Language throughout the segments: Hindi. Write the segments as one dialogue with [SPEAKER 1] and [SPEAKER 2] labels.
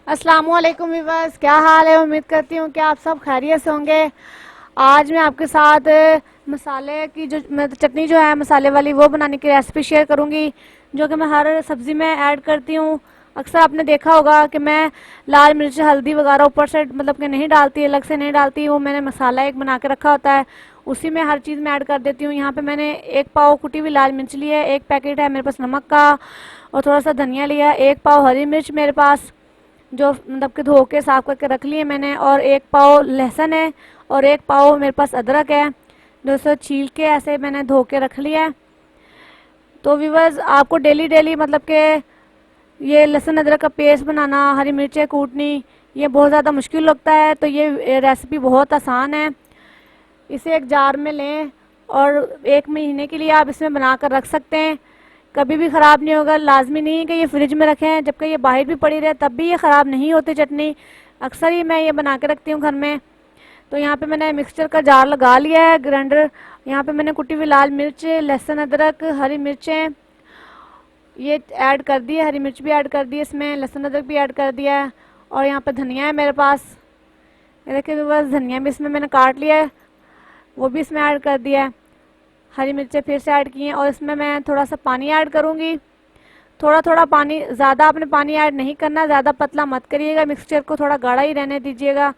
[SPEAKER 1] अस्सलामुअलैकुम व्यूअर्स, क्या हाल है। उम्मीद करती हूँ कि आप सब खैरियत से होंगे। आज मैं आपके साथ मसाले की जो चटनी जो है मसाले वाली वो बनाने की रेसिपी शेयर करूँगी, जो कि मैं हर सब्ज़ी में ऐड करती हूँ। अक्सर आपने देखा होगा कि मैं लाल मिर्च हल्दी वगैरह ऊपर से मतलब कि नहीं डालती, अलग से नहीं डालती। वो मैंने मसाला एक बना के रखा होता है, उसी में हर चीज़ में ऐड कर देती हूँ। यहाँ पे मैंने 1 पाव कुटी हुई लाल मिर्च ली है, 1 पैकेट है मेरे पास नमक का, और थोड़ा सा धनिया लिया, 1 पाव हरी मिर्च मेरे पास जो मतलब कि धो के साफ करके रख लिए मैंने, और 1 पाव लहसुन है, और 1 पाव मेरे पास अदरक है जो सो छील के ऐसे मैंने धो के रख लिया है। तो व्यूअर्स, आपको डेली डेली मतलब कि ये लहसुन अदरक का पेस्ट बनाना, हरी मिर्चें कूटनी, ये बहुत ज़्यादा मुश्किल लगता है। तो ये रेसिपी बहुत आसान है। इसे एक जार में लें और 1 महीने के लिए आप इसमें बना कर रख सकते हैं, कभी भी ख़राब नहीं होगा। लाजमी नहीं है कि ये फ्रिज में रखें, जबकि ये बाहर भी पड़ी रहे तब भी ये ख़राब नहीं होती चटनी। अक्सर ही मैं ये बना के रखती हूँ घर में। तो यहाँ पे मैंने मिक्सचर का जार लगा लिया है, ग्राइंडर। यहाँ पे मैंने कुटी हुई लाल मिर्च, लहसुन अदरक, हरी मिर्चें ये ऐड कर दी है, हरी मिर्च भी ऐड कर दी है इसमें, लहसुन अदरक भी ऐड कर दिया है, और यहाँ पे धनिया है मेरे पास। ये देखिए बस, धनिया भी इसमें मैंने काट लिया है, वो भी इसमें ऐड कर दिया है। हरी मिर्चें फिर से ऐड की हैं, और इसमें मैं थोड़ा सा पानी ऐड करूँगी। थोड़ा थोड़ा पानी, ज़्यादा आपने पानी ऐड नहीं करना, ज़्यादा पतला मत करिएगा, मिक्सचर को थोड़ा गाढ़ा ही रहने दीजिएगा।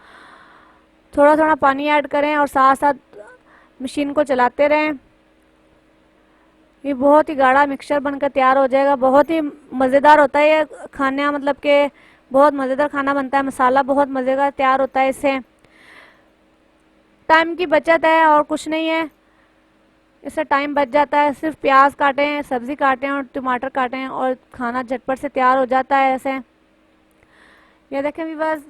[SPEAKER 1] थोड़ा थोड़ा पानी ऐड करें और साथ साथ मशीन को चलाते रहें। ये बहुत ही गाढ़ा मिक्सचर बनकर तैयार हो जाएगा। बहुत ही मज़ेदार होता है ये खाना, मतलब कि बहुत मज़ेदार खाना बनता है। मसाला बहुत मज़े का तैयार होता है इससे। टाइम की बचत है और कुछ नहीं है, इससे टाइम बच जाता है। सिर्फ प्याज काटें, सब्ज़ी काटें और टमाटर काटें और खाना झटपट से तैयार हो जाता है ऐसे। ये देखें भी बस,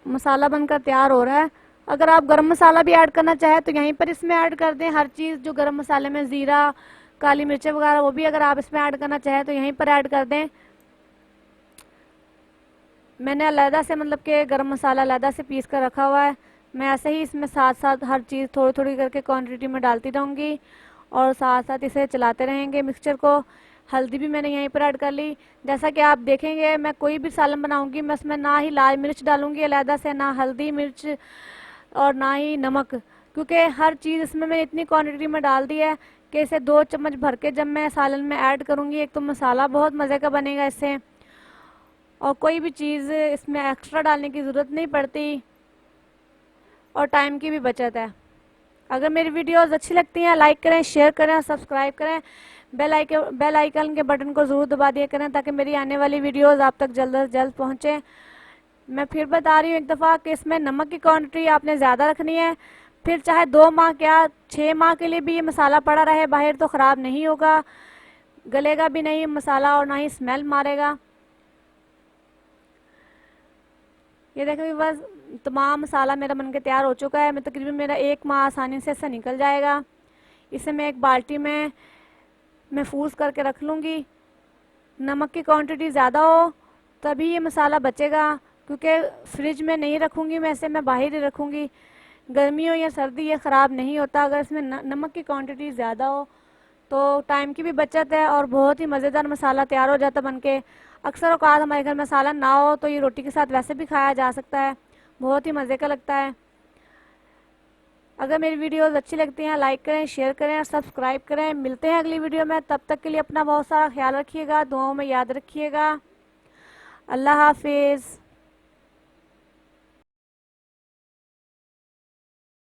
[SPEAKER 1] मसाला बनकर तैयार हो रहा है। अगर आप गरम मसाला भी ऐड करना चाहें तो यहीं पर इसमें ऐड कर दें। हर चीज़ जो गरम मसाले में, ज़ीरा, काली मिर्चें वगैरह, वो भी अगर आप इसमें ऐड करना चाहें तो यहीं पर ऐड कर दें। मैंने अलहदा से मतलब कि गरम मसाला अलहदा से पीस कर रखा हुआ है। मैं ऐसे ही इसमें साथ साथ हर चीज़ थोड़ी थोड़ी करके क्वांटिटी में डालती रहूँगी, और साथ साथ इसे चलाते रहेंगे मिक्सचर को। हल्दी भी मैंने यहीं पर ऐड कर ली। जैसा कि आप देखेंगे, मैं कोई भी सालन बनाऊंगी मैं उसमें ना ही लाल मिर्च डालूंगी अलहदा से, ना हल्दी मिर्च, और ना ही नमक, क्योंकि हर चीज़ इसमें मैंने इतनी क्वांटिटी में डाल दी है कि इसे 2 चम्मच भर के जब मैं सालन में ऐड करूँगी, एक तो मसाला बहुत मज़े का बनेगा इससे, और कोई भी चीज़ इसमें एक्स्ट्रा डालने की ज़रूरत नहीं पड़ती, और टाइम की भी बचत है। अगर मेरी वीडियोस अच्छी लगती हैं, लाइक करें, शेयर करें और सब्सक्राइब करें। बेल आइकन के बटन को ज़रूर दबा दिया करें, ताकि मेरी आने वाली वीडियोस आप तक जल्द से जल्द पहुँचे। मैं फिर बता रही हूँ एक दफ़ा कि इसमें नमक की क्वांटिटी आपने ज़्यादा रखनी है। फिर चाहे 2 माह क्या 6 माह के लिए भी ये मसाला पड़ा रहे बाहर तो ख़राब नहीं होगा, गलेगा भी नहीं मसाला, और ना ही स्मेल मारेगा। ये देखिए बस, तमाम मसाला मेरा बनके तैयार हो चुका है। मैं तकरीबन मेरा 1 माह आसानी से निकल जाएगा। इसे मैं एक बाल्टी में महफूज करके रख लूँगी। नमक की क्वांटिटी ज़्यादा हो तभी ये मसाला बचेगा, क्योंकि फ्रिज में नहीं रखूँगी मैं इसे, मैं बाहर ही रखूँगी। गर्मी हो या सर्दी ये ख़राब नहीं होता अगर इसमें नमक की क्वांटिटी ज़्यादा हो। तो टाइम की भी बचत है और बहुत ही मज़ेदार मसाला तैयार हो जाता बन के। अक्सर औकात हमारे घर मसाला ना हो तो ये रोटी के साथ वैसे भी खाया जा सकता है, बहुत ही मज़े का लगता है। अगर मेरी वीडियोस अच्छी लगती हैं, लाइक करें, शेयर करें और सब्सक्राइब करें। मिलते हैं अगली वीडियो में, तब तक के लिए अपना बहुत सारा ख्याल रखिएगा, दुआओं में याद रखिएगा। अल्लाह हाफिज़।